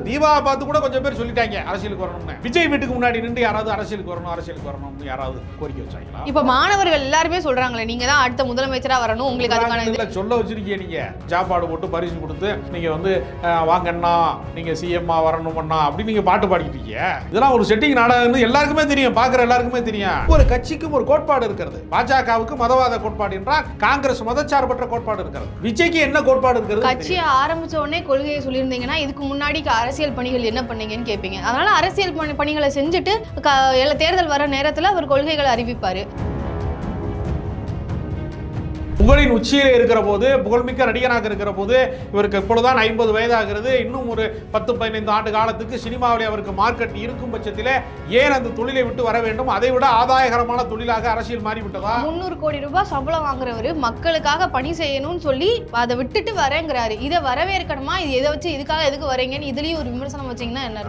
தீபாவை பார்த்து கூட கொஞ்சம் பேர் சொல்லிட்டாங்க அரசியலுக்கு வரணும்னு. விஜய் வீட்டுக்கு முன்னாடி நின்று யாராவது அரசியலுக்கு வரணும்னு யாராவது கோரிக்கை வச்சாங்களா? இப்ப மாணவர்கள் எல்லாருமே சொல்றாங்களே நீங்க தான் அடுத்த முதலமைச்சரா வரணும், உங்களுக்கு அதுக்கான சொல்ல வச்சிருக்கீங்க. நீங்க சாப்பாடு போட்டு பரிசு கொடுத்து நீங்க வந்து வாங்கண்ணா நீங்க சிஎம்மா வரணும்னா அப்படி நீங்க பாட்டு பாடிக்கிட்டு இருக்கீங்க. இதெல்லாம் ஒரு செட்டிங் நாடகம்னு எல்லாருக்குமே தெரியும், பாக்குற எல்லாருக்குமே தெரியும். ஒரு கட்சிக்கும் ஒரு கோட்பாடு இருக்கிறது. பாஜகவுக்கு மதவாத கோட்பாடு என்றால் காங்கிரஸ் மதச்சார்பற்ற கோட்பாடு இருக்கிறது. விஜய்க்கு என்ன கோட்பாடு இருக்கிறது? கட்சியை ஆரம்பிச்ச உடனே கொள்கையை சொல்லியிருந்தீங்கன்னா இதுக்கு முன்னாடி அரசியல் பணிகள் என்ன பண்ணீங்கன்னு கேட்பீங்க. அதனால அரசியல் பணிகளை செஞ்சுட்டு தேர்தல் வர நேரத்தில் அவர் கொள்கைகளை அறிவிப்பாரு. புகழின் உச்சியிலே இருக்கிற போது, புகழ்மிக்க நடிகனாக இருக்கிற போது, இவருக்கு இப்பொழுதுதான் 50 வயதாகிறது. இன்னும் ஒரு 10-15 ஆண்டு காலத்துக்கு சினிமாவிலே அவருக்கு மார்க்கெட் இருக்கும் பட்சத்தில் ஏன் அந்த தொழிலை விட்டு வர வேண்டும்? அதை விட ஆதாயகரமான தொழிலாக அரசியல் மாறிவிட்டதா? 300 கோடி ரூபாய் சம்பளம் வாங்குறவரு மக்களுக்காக பணி செய்யணும்னு சொல்லி அதை விட்டுட்டு வரேங்கிறாரு. இதை வரவேற்கணுமா? இது எதை வச்சு இதுக்காக எதுக்கு வரீங்கன்னு இதுலயும் ஒரு விமர்சனம் வச்சீங்கன்னா என்ன?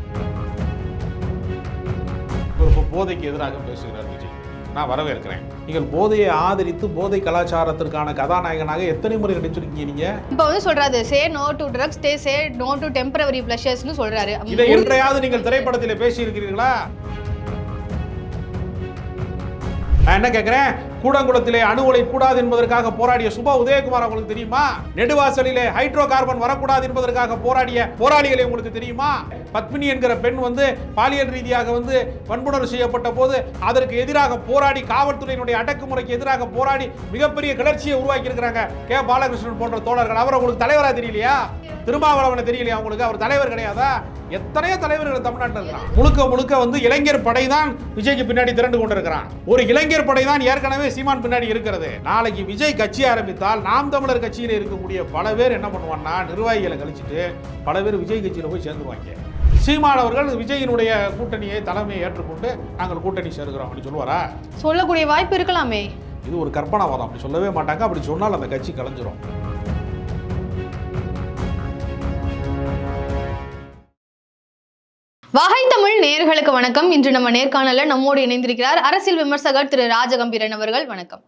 போதைக்கு எதிராக பேசுகிறார் விஜய். நான் வரவேற்கிறேன். நீங்கள் போதையை ஆதரித்து போதை கலாச்சாரத்திற்கான கதாநாயகனாக எத்தனை முறை நடிச்சிருக்கீங்க நீங்க? இப்ப வந்து சொல்றாரு say no to drugs, say no to temporary பிளஷர்ஸ்னு சொல்றாரு. இதை என்றையாவது நீங்கள் திரைப்படத்தில் பேசி இருக்கிறீர்களா? நான் என்ன கேட்கிறேன், கூடங்குளத்திலே அணு உலை கூடாது என்பதற்காக போராடிய சுபா உதயகுமார் உங்களுக்கு தெரியுமா? நெடுவாசலிலே ஹைட்ரோ கார்பன் வரக்கூடாது என்பதற்காக போராடிய போராளிகளை உங்களுக்கு தெரியுமா? பத்மினி என்கிற பெண் வந்து பாலியல் ரீதியாக வந்து வன்புணர்வு செய்யப்பட்ட போது அதற்கு எதிராக போராடி காவல்துறையினுடைய அடக்குமுறைக்கு எதிராக போராடி மிகப்பெரிய கிளர்ச்சியை உருவாக்கி இருக்கிறாங்க கே பாலகிருஷ்ணன் போன்ற தோழர்கள். அவர் உங்களுக்கு தலைவரா தெரியலையா? திருமாவளவனை தெரியலையா உங்களுக்கு? அவர் தலைவர் கிடையாதா? எத்தனையோ தலைவர்கள் தமிழ்நாட்டில் இருக்கிறான். முழுக்க முழுக்க வந்து இளைஞர் படை தான் விஜய்க்கு பின்னாடி திரண்டு கொண்டிருக்கிறான். ஒரு இளைஞர் படை தான் ஏற்கனவே சீமான் பின்னாடி இருக்கிறது. நாளைக்கு விஜய் கட்சி ஆரம்பித்தால் நாம் தமிழர் கட்சியில் இருக்கக்கூடிய பல பேர் என்ன பண்ணுவான்னா, நிர்வாகிகளை கழிச்சிட்டு பல பேர் விஜய் கட்சியில் போய் சேர்ந்துருவாங்க. சீமான் அவர்கள் விஜயினுடைய கூட்டணியை தலைமையை ஏற்றுக்கொண்டு நாங்கள் கூட்டணி சேர்க்கிறோம் அப்படி சொல்லுவாரா? சொல்லக்கூடிய வாய்ப்பு இருக்கலாமே. இது ஒரு கற்பனாவாதம். அப்படி சொல்லவே மாட்டாங்க. அப்படி சொன்னால் அந்த கட்சி கலைஞ்சிரும். வகை தமிழ் நேயர்களுக்கு வணக்கம். இன்று நம்ம நேர்காணல நம்மோடு இணைந்திருக்கிறார் அரசியல் விமர்சகர் திரு ராஜகம்பீரன் அவர்கள். வணக்கம்.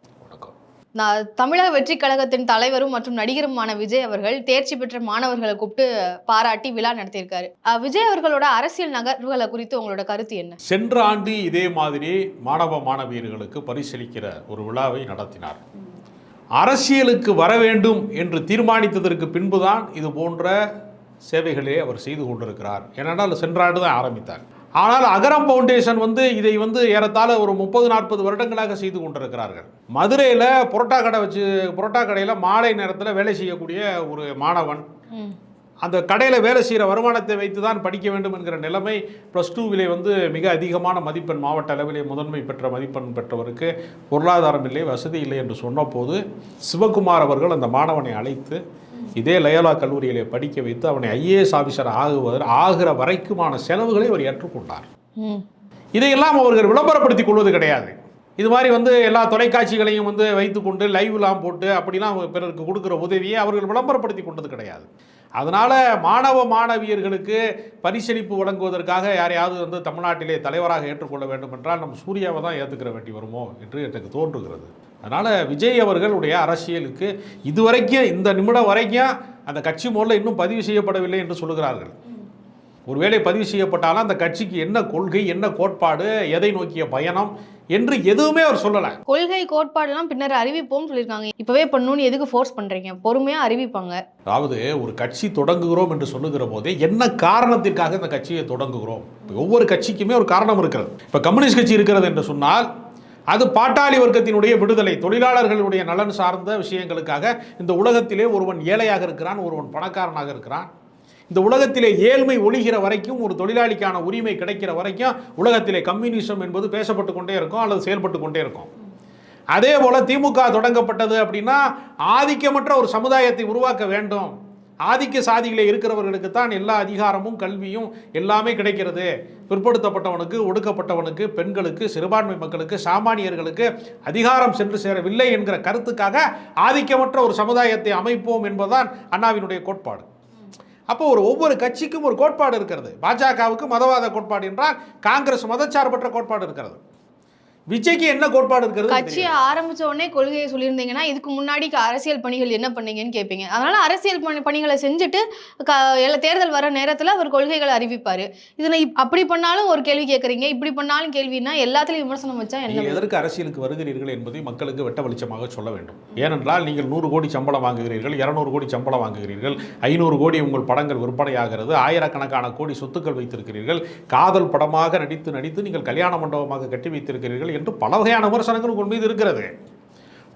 தமிழக வெற்றி கழகத்தின் தலைவரும் மற்றும் நடிகருமான விஜய் அவர்கள் தேர்ச்சி பெற்ற மாணவர்களை கூப்பிட்டு பாராட்டி விழா நடத்தியிருக்காரு. விஜய் அவர்களோட அரசியல் நகர்வுகளை குறித்து உங்களோட கருத்து என்ன? சென்ற ஆண்டு இதே மாதிரி மாணவ மாணவியர்களுக்கு பரிசளிக்கிற ஒரு விழாவை நடத்தினார். அரசியலுக்கு வர வேண்டும் என்று தீர்மானித்ததற்கு பின்புதான் இது போன்ற சேவைகளே அவர் செய்து கொண்டிருக்கிறார். ஏனென்றால் சென்ற ஆண்டு தான் ஆரம்பித்தார். ஆனால் அகரம் ஃபவுண்டேஷன் வந்து இதை வந்து ஏறத்தாழ ஒரு 30-40 வருடங்களாக செய்து கொண்டிருக்கிறார்கள். மதுரையில் புரோட்டா கடையில் மாலை நேரத்தில் வேலை செய்யக்கூடிய ஒரு மாணவன் அந்த கடையில் வேலை செய்கிற வருமானத்தை வைத்து தான் படிக்க வேண்டும் என்கிற நிலைமை. +2விலே வந்து மிக அதிகமான மதிப்பெண், மாவட்ட அளவிலே முதன்மை பெற்ற மதிப்பெண் பெற்றவருக்கு பொருளாதாரம் இல்லை, வசதி இல்லை என்று சொன்னபோது சிவகுமார் அவர்கள் அந்த மாணவனை அழைத்து இதே லயோலா கல்லூரியிலே படிக்க வைத்து அவனை IAS ஆஃபீஸர் ஆகிற வரைக்குமான செலவுகளை அவர் ஏற்றுக்கொண்டார். இதையெல்லாம் அவர்கள் விளம்பரப்படுத்திக் கொள்வது கிடையாது. இது மாதிரி வந்து எல்லா தொலைக்காட்சிகளையும் வந்து வைத்துக்கொண்டு லைவ்லாம் போட்டு அப்படிலாம் பிறருக்கு கொடுக்குற உதவியை அவர்கள் விளம்பரப்படுத்தி கொண்டது கிடையாது. அதனால் மாணவ மாணவியர்களுக்கு பரிசளிப்பு வழங்குவதற்காக யாரையாவது வந்து தமிழ்நாட்டிலே தலைவராக ஏற்றுக்கொள்ள வேண்டும் என்றால் நம்ம சூர்யாவை தான் ஏற்றுக்கிற வேண்டி வருமோ என்று எனக்கு தோன்றுகிறது. அதனால் விஜய் அவர்களுடைய அரசியலுக்கு இதுவரைக்கும் இந்த நிமிடம் வரைக்கும் அந்த கட்சி முதல்ல இன்னும் பதிவு செய்யப்படவில்லை என்று சொல்லுகிறார்கள். ஒருவேளை பதிவு செய்யப்பட்டாலும் அந்த கட்சிக்கு என்ன கொள்கை, என்ன கோட்பாடு, எதை நோக்கிய பயணம் என்று எதுவுமே அவர் சொல்லலை. கொள்கை கோட்பாடுலாம் பின்னர் அறிவிப்போம் சொல்லியிருக்காங்க. இப்பவே பண்ணணும்னு எதுக்கு ஃபோர்ஸ் பண்றீங்க? பொறுமையா அறிவிப்பாங்க. அதாவது ஒரு கட்சி தொடங்குகிறோம் என்று சொல்லுகிற போதே என்ன காரணத்திற்காக இந்த கட்சியை தொடங்குகிறோம்? ஒவ்வொரு கட்சிக்குமே ஒரு காரணம் இருக்கிறது. இப்போ கம்யூனிஸ்ட் கட்சி இருக்கிறது என்று சொன்னால் அது பாட்டாளி வர்க்கத்தினுடைய விடுதலை, தொழிலாளர்களுடைய நலன் சார்ந்த விஷயங்களுக்காக. இந்த உலகத்திலே ஒருவன் ஏழையாக இருக்கிறான், ஒருவன் பணக்காரனாக இருக்கிறான். இந்த உலகத்திலே ஏழ்மை ஒழிகிற வரைக்கும், ஒரு தொழிலாளிக்கான உரிமை கிடைக்கிற வரைக்கும் உலகத்திலே கம்யூனிசம் என்பது பேசப்பட்டு கொண்டே இருக்கும் அல்லது செயல்பட்டு கொண்டே இருக்கும். அதே போல் திமுக தொடங்கப்பட்டது அப்படின்னா ஆதிக்கமற்ற ஒரு சமுதாயத்தை உருவாக்க வேண்டும். ஆதிக்க சாதிகளே இருக்கிறவர்களுக்கு தான் எல்லா அதிகாரமும் கல்வியும் எல்லாமே கிடைக்கிறது. பிற்படுத்தப்பட்டவனுக்கு, ஒடுக்கப்பட்டவனுக்கு, பெண்களுக்கு, சிறுபான்மை மக்களுக்கு, சாமானியர்களுக்கு அதிகாரம் சென்று சேரவில்லை என்கிற கருத்துக்காக ஆதிக்கமற்ற ஒரு சமுதாயத்தை அமைப்போம் என்பதுதான் அண்ணாவினுடைய கோட்பாடு. அப்போ ஒவ்வொரு கட்சிக்கும் ஒரு கோட்பாடு இருக்கிறது. பாஜகவுக்கு மதவாத கோட்பாடு என்றால் காங்கிரஸ் மதச்சார்பற்ற கோட்பாடு இருக்கிறது. விஜய்க்கு என்ன கோட்பாடு இருக்கிறது? கட்சியை ஆரம்பிச்ச உடனே கொள்கையை சொல்லியிருந்தீங்கன்னா இதுக்கு முன்னாடி அரசியல் பணிகள் என்ன பண்ணீங்கன்னு கேட்பீங்க. அதனால அரசியல் பணிகளை செஞ்சுட்டு தேர்தல் வர நேரத்துல அவர் கொள்கைகளை அறிவிப்பாரு. இதுல அப்படி பண்ணாலும் ஒரு கேள்வி கேட்கறீங்க, இப்படி பண்ணாலும் கேள்வினா எல்லாத்துலயும் விமர்சனம் வச்சா என்ன? எதற்கு அரசியலுக்கு வருகிறீர்கள் என்பதை மக்களுக்கு வெட்ட வெளிச்சமாக சொல்ல வேண்டும். ஏனென்றால் நீங்கள் 100 கோடி சம்பளம் வாங்குகிறீர்கள், 200 கோடி சம்பளம் வாங்குகிறீர்கள், 500 கோடி உங்கள் படங்கள் விற்பனையாகிறது, ஆயிரக்கணக்கான கோடி சொத்துக்கள் வைத்திருக்கிறீர்கள், காதல் படமாக நடித்து நீங்கள் கல்யாண மண்டபமாக கட்டி வைத்திருக்கிறீர்கள் என்று பல வகையான விமர்சனங்கள் உங்கள் மீது இருக்கிறது.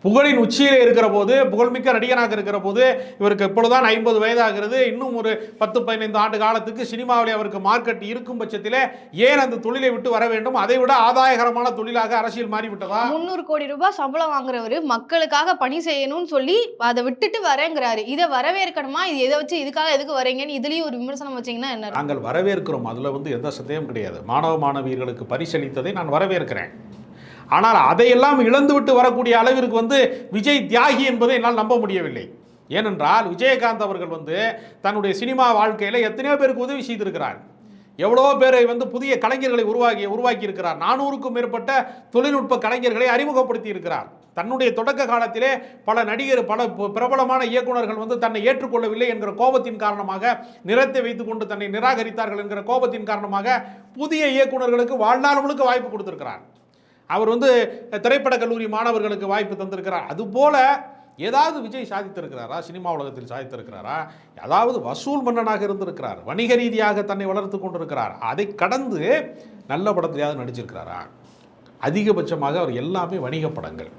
புகழின் உச்சியிலே இருக்கிற போது, புகழ்மிக்க நடிகனாக இருக்கிற போது, இவருக்கு இப்பொழுதுதான் 50 வயதாகிறது, இன்னும் ஒரு 10-15 ஆண்டு காலத்துக்கு சினிமாவிலே அவருக்கு மார்க்கெட் இருக்கும் பட்சத்திலே ஏன் அந்த தொழிலை விட்டு வர வேண்டும்? அதை விட ஆதாயகரமான தொழிலாக அரசியல் மாறிவிட்டதா? 300 கோடி ரூபாய் சம்பளம் வாங்குறவரு மக்களுக்காக பணி செய்யணும்னு சொல்லி அதை விட்டுட்டு வரேங்கிறாரு. இதை வரவேற்கணுமா? இது எதை வச்சு இதுக்காக எதுக்கு வரீங்கன்னு இதுலயும் ஒரு விமர்சனம் வச்சீங்கன்னா என்ன? நாங்கள் வரவேற்கிறோம், அதுல எந்த சந்தேகம் கிடையாது. மாணவ மாணவியர்களுக்கு பரிசளித்ததை நான் வரவேற்கிறேன். ஆனால் அதையெல்லாம் இழந்துவிட்டு வரக்கூடிய அளவிற்கு விஜய் தியாகி என்பதை என்னால் நம்ப முடியவில்லை. ஏனென்றால் விஜயகாந்த் அவர்கள் தன்னுடைய சினிமா வாழ்க்கையில் எத்தனையோ பேருக்கு உதவி செய்திருக்கிறார். எவ்வளோ பேரை புதிய கலைஞர்களை உருவாக்கி இருக்கிறார். 400க்கும் மேற்பட்ட தொழில்நுட்ப கலைஞர்களை அறிமுகப்படுத்தி இருக்கிறார். தன்னுடைய தொடக்க காலத்திலே பல பிரபலமான இயக்குநர்கள் தன்னை ஏற்றுக்கொள்ளவில்லை என்கிற கோபத்தின் காரணமாக, நிறத்தை வைத்துக்கொண்டு தன்னை நிராகரித்தார்கள் என்கிற கோபத்தின் காரணமாக புதிய இயக்குநர்களுக்கு வாழ்நாள் முழுக்க வாய்ப்பு கொடுத்திருக்கிறார். அவர் திரைப்பட கல்லூரி மாணவர்களுக்கு வாய்ப்பு தந்திருக்கிறார். அதுபோல ஏதாவது விஜய் சாதித்திருக்கிறாரா? சினிமா உலகத்தில் சாதித்திருக்கிறாரா? அதாவது வசூல் மன்னனாக இருந்திருக்கிறார், வணிக ரீதியாக தன்னை வளர்த்து கொண்டிருக்கிறார். அதை கடந்து நல்ல படத்திலேயாவது நடிச்சிருக்கிறாரா? அதிகபட்சமாக அவர் எல்லாமே வணிக படங்கள்.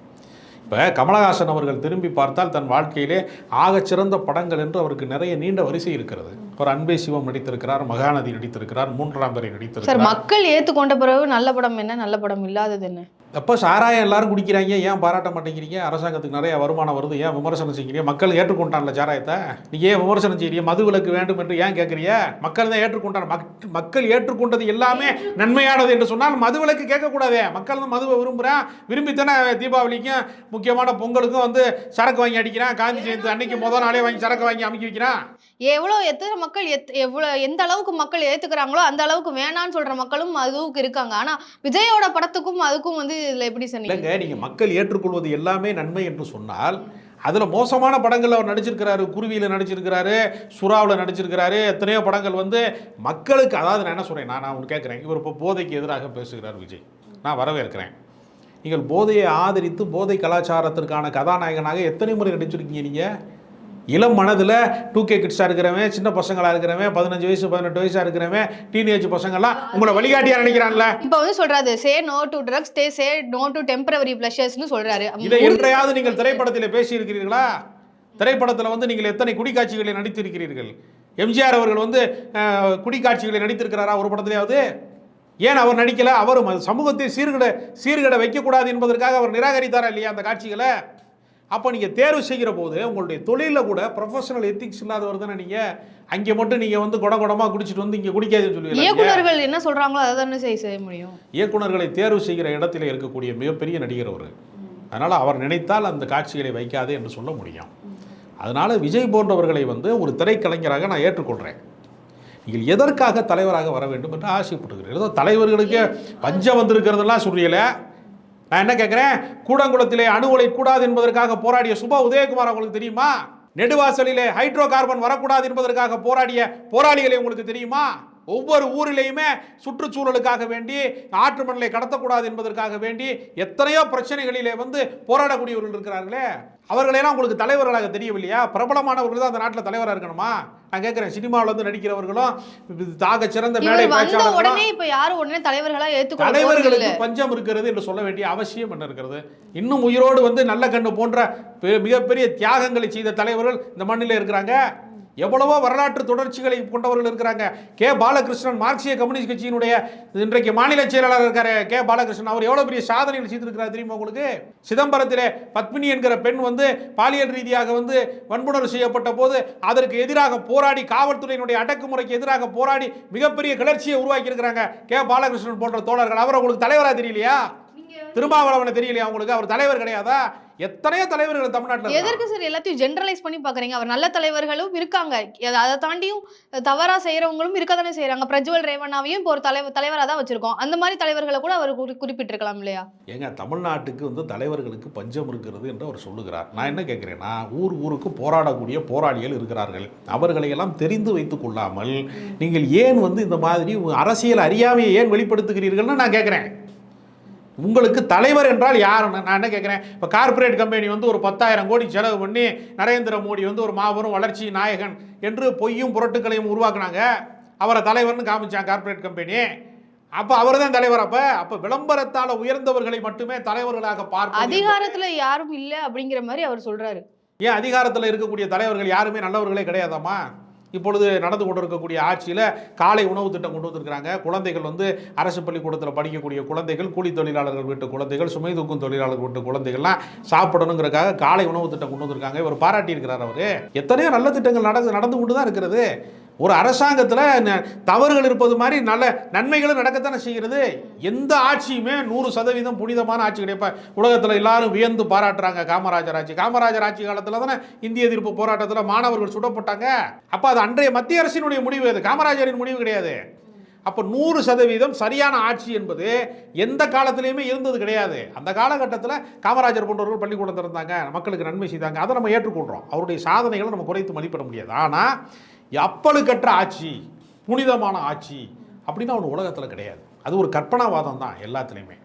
இப்போ கமலஹாசன் அவர்கள் திரும்பி பார்த்தால் தன் வாழ்க்கையிலே ஆகச்சிறந்த படங்கள் என்று அவருக்கு நிறைய நீண்ட வரிசை இருக்கிறது. அவர் அன்பே சிவம் நடித்திருக்கிறார், மகாநதி நடித்திருக்கிறார், மூன்றாம் தரை நடித்திருக்கிறார். மக்கள் ஏற்றுக்கொண்ட பிறகு நல்ல படம் என்ன, நல்ல படம் இல்லாதது என்ன? அப்போ சாராயம் எல்லாரும் குடிக்கிறாங்க, ஏன் பாராட்ட மாட்டேங்கிறீங்க? அரசாங்கத்துக்கு நிறைய வருமானம் வருது, ஏன் விமர்சனம் செய்கிறீங்க? மக்கள் ஏற்றுக்கொண்டான்ல சாராயத்தை, நீங்கள் ஏன் விமர்சனம் செய்கிறீங்க? மது விலக்கு வேண்டும் என்று ஏன் கேட்குறீங்க? மக்கள் தான் ஏற்றுக்கொண்டார். மக்கள் ஏற்றுக்கொண்டது எல்லாமே நன்மையானது என்று சொன்னால் மது விலக்கு கேட்கக்கூடாதே. மக்கள் தான் மதுவை விரும்பித்தானே தீபாவளிக்கும் முக்கியமான பொங்கலுக்கும் சரக்கு வாங்கி அடிக்கிறான். காந்தி ஜெயந்தி அன்னைக்கு முதல் நாளே வாங்கி சரக்கு வாங்கி அமைக்க வைக்கிறான். எத்தனை மக்கள் எந்த அளவுக்கு மக்கள் ஏத்துக்கிறாங்களோ அந்த அளவுக்கு வேணான்னு சொல்ற மக்களும் அதுவுக்கு இருக்காங்க. ஆனா விஜயோட படத்துக்கும் அதுக்கும் இதுல எப்படி சொன்னீங்க? நீங்க மக்கள் ஏற்றுக்கொள்வது எல்லாமே நன்மை என்று சொன்னால் அதுல மோசமான படங்கள் அவர் நடிச்சிருக்கிறாரு. குருவியில நடிச்சிருக்கிறாரு, சுறாவில் நடிச்சிருக்கிறாரு. எத்தனையோ படங்கள் மக்களுக்கு, அதாவது நான் என்ன சொல்றேன், நான் ஒன்று கேட்குறேன். இவர் இப்போ போதைக்கு எதிராக பேசுகிறார் விஜய், நான் வரவேற்கிறேன். நீங்கள் போதையை ஆதரித்து போதை கலாச்சாரத்திற்கான கதாநாயகனாக எத்தனை முறை நடிச்சிருக்கீங்க? நீங்கள் இளம் மனதில் 2K கிட்ஸாக இருக்கிறவன், சின்ன பசங்களாக இருக்கிறவன், 15 வயசு 18 வயசாக இருக்கிறவன், டீனேஜ் பசங்கள்லாம் உங்களை வழிகாட்டியா நினைக்கிறான்ல. இப்போ சொல்றாரு say no to drugs, say no to temporary ப்ளஷர்ஸ்னு சொல்றாரு. இதை என்றையாவது நீங்கள் திரைப்படத்தில் பேசி இருக்கிறீர்களா? திரைப்படத்தில் நீங்கள் எத்தனை குடிக்காட்சிகளை நடித்திருக்கிறீர்கள்? எம்ஜிஆர் அவர்கள் குடிக்காட்சிகளை நடித்திருக்கிறாரா ஒரு படத்திலேயாவது? ஏன் அவர் நடிக்கல? அவர் சமூகத்தை சீர்கட வைக்கக்கூடாது என்பதற்காக அவர் நிராகரித்தாரா இல்லையா அந்த காட்சிகளை? அப்போ நீங்கள் தேர்வு செய்கிற போது உங்களுடைய தொழிலில் கூட ப்ரொஃபஷனல் எத்திக்ஸ் இல்லாதவர் தானே நீங்கள். அங்கே மட்டும் நீங்கள் குடமாக குடிச்சிட்டு இங்கே குடிக்காதுன்னு சொல்லுவீங்க. இயக்குனர்கள் என்ன சொல்கிறாங்களோ அதை தானே செய்ய முடியும். இயக்குனர்களை தேர்வு செய்கிற இடத்துல இருக்கக்கூடிய மிகப்பெரிய நடிகர் அவர். அதனால் அவர் நினைத்தால் அந்த காட்சிகளை வைக்காதே என்று சொல்ல முடியும். அதனால் விஜய் போன்றவர்களை ஒரு திரைக்கலைஞராக நான் ஏற்றுக்கொள்கிறேன். நீங்கள் எதற்காக தலைவராக வர வேண்டும் என்று ஆசைப்படுகிறீர்கள்? ஏதோ தலைவர்களுக்கு பஞ்சம் வந்திருக்கிறதெல்லாம் சொல்லியலை. நான் என்ன கேட்குறேன், கூடங்குளத்திலே அணு உலை கூடாது என்பதற்காக போராடிய சுபா உதயகுமார் உங்களுக்கு தெரியுமா? நெடுவாசலிலே ஹைட்ரோ கார்பன் வரக்கூடாது என்பதற்காக போராடிய போராளிகளை உங்களுக்கு தெரியுமா? ஒவ்வொரு ஊரிலேயுமே சுற்றுச்சூழலுக்காக வேண்டி, ஆற்று மணலை கடத்தக்கூடாது என்பதற்காக வேண்டி எத்தனையோ பிரச்சனைகளிலே போராடக்கூடியவர்கள் இருக்கிறார்களே, அவர்களெல்லாம் உங்களுக்கு தலைவர்களாக தெரியவில்லையா? பிரபலமானவர்கள் தான் அந்த நாட்டில் தலைவராக இருக்கணுமா? நான் கேட்குறேன், சினிமாவில் நடிக்கிறவர்களும் தாக சிறந்த மேடை தலைவர்களுக்கு பஞ்சம் இருக்கிறது என்று சொல்ல வேண்டிய அவசியம் என்ன இருக்கிறது? இன்னும் உயிரோடு நல்ல கண்ணு போன்ற மிகப்பெரிய தியாகங்களை செய்த தலைவர்கள் இந்த மண்ணில் இருக்கிறாங்க. எவ்வளவோ வரலாற்று தொடர்ச்சிகளை கொண்டவர்கள் இருக்கிறாங்க. கே பாலகிருஷ்ணன், மார்க்சிய கம்யூனிஸ்ட் கட்சியினுடைய இன்றைக்கு மாநில செயலாளர் இருக்காரு கே பாலகிருஷ்ணன். அவர் எவ்வளவு பெரிய சாதனைகள் செய்திருக்கிறார் தெரியுமா உங்களுக்கு? சிதம்பரத்திலே பத்மினி என்கிற பெண் பாலியல் ரீதியாக வன்புணர்வு செய்யப்பட்ட போது அதற்கு எதிராக போராடி, காவல்துறையினுடைய அடக்குமுறைக்கு எதிராக போராடி மிகப்பெரிய கிளர்ச்சியை உருவாக்கி இருக்கிறாங்க கே பாலகிருஷ்ணன் போன்ற தோழர்கள். அவர் உங்களுக்கு தலைவராக தெரியலையா? திருமாவளவனை தெரியலையா உங்களுக்கு? அவர் தலைவர் கிடையாதா? எத்தனையோ தலைவர்கள் தமிழ்நாட்டில். எதற்கு சார் எல்லாத்தையும் ஜெனரலைஸ் பண்ணி பாக்குறீங்க? அவர் நல்ல தலைவர்களும் இருக்காங்க, அதை தாண்டியும் தவறா செய்யறவங்களும் இருக்க தானே செய்யறாங்க. பிரஜ்வல் ரேவண்ணாவையும் இப்போ ஒரு தலைவரா தான் வச்சிருக்கோம். அந்த மாதிரி தலைவர்களை கூட அவர் குறிப்பிட்டிருக்கலாம் இல்லையா? ஏங்க, தமிழ்நாட்டுக்கு வந்து தலைவர்களுக்கு பஞ்சம் இருக்கிறது என்று அவர் சொல்லுகிறார். நான் என்ன கேட்கிறேன்னா, ஊருக்கு போராடக்கூடிய போராளிகள் இருக்கிறார்கள். அவர்களை எல்லாம் தெரிந்து வைத்துக் கொள்ளாமல் நீங்கள் ஏன் வந்து இந்த மாதிரி அரசியல் அறியாமையை ஏன் வெளிப்படுத்துகிறீர்கள்னு நான் கேட்கிறேன். உங்களுக்கு தலைவர் என்றால் யாருன்னு நான் என்ன கேட்குறேன். இப்போ கார்ப்பரேட் கம்பெனி வந்து ஒரு 10,000 கோடி செலவு பண்ணி நரேந்திர மோடி வந்து ஒரு மாபெரும் வளர்ச்சி நாயகன் என்று பொய்யும் புரட்டுக்களையும் உருவாக்குனாங்க. அவரை தலைவர்னு காமிச்சாங்க கார்ப்பரேட் கம்பெனி. அப்போ அவர் தான் தலைவர். அப்போ விளம்பரத்தால் உயர்ந்தவர்களை மட்டுமே தலைவர்களாக பார்க்க. அதிகாரத்தில் யாரும் இல்லை அப்படிங்கிற மாதிரி அவர் சொல்றாரு. ஏன் அதிகாரத்தில் இருக்கக்கூடிய தலைவர்கள் யாருமே நல்லவர்களே கிடையாதாமா? இப்பொழுது நடந்து கொண்டிருக்கக்கூடிய ஆட்சியில் காலை உணவு திட்டம் கொண்டு வந்திருக்கிறாங்க. குழந்தைகள் வந்து அரசு பள்ளிக்கூடத்தில் படிக்கக்கூடிய குழந்தைகள், கூலி தொழிலாளர்கள் வீட்டு குழந்தைகள், சுமை தூக்கும் தொழிலாளர்கள் வீட்டு குழந்தைகள்லாம் சாப்பிடணுங்கிறக்காக காலை உணவு திட்டம் கொண்டு வந்திருக்காங்க. இவர் பாராட்டி இருக்கிறார். அவர் எத்தனையோ நல்ல திட்டங்கள் நடந்து கொண்டு தான் இருக்கிறது. ஒரு அரசாங்கத்தில் தவறுகள் இருப்பது மாதிரி நல்ல நன்மைகளும் நடக்கத்தானே செய்கிறது. எந்த ஆட்சியுமே 100% புனிதமான ஆட்சி கிடையாது. உலகத்தில் எல்லாரும் வியந்து பாராட்டுறாங்க காமராஜர் ஆட்சி. காமராஜர் ஆட்சி காலத்தில் தானே இந்திய எதிர்ப்பு போராட்டத்தில் மாணவர்கள் சுடப்பட்டாங்க. அப்போ அது அன்றைய மத்திய அரசினுடைய முடிவு, அது காமராஜரின் முடிவு கிடையாது. அப்போ 100% சரியான ஆட்சி என்பது எந்த காலத்திலையுமே இருந்தது கிடையாது. அந்த காலகட்டத்தில் காமராஜர் போன்றவர்கள் பள்ளிக்கூடம் திறந்தாங்க, மக்களுக்கு நன்மை செய்தாங்க. அதை நம்ம ஏற்றுக்கொள்கிறோம். அவருடைய சாதனைகளை நம்ம குறைத்து மதிப்பிட முடியாது. ஆனால் அப்பழுக்கற்ற ஆட்சி, புனிதமான ஆட்சி அப்படின்னு அவன் உலகத்தில் கிடையாது. அது ஒரு கற்பனாவாதம் தான் எல்லாத்துலேயுமே.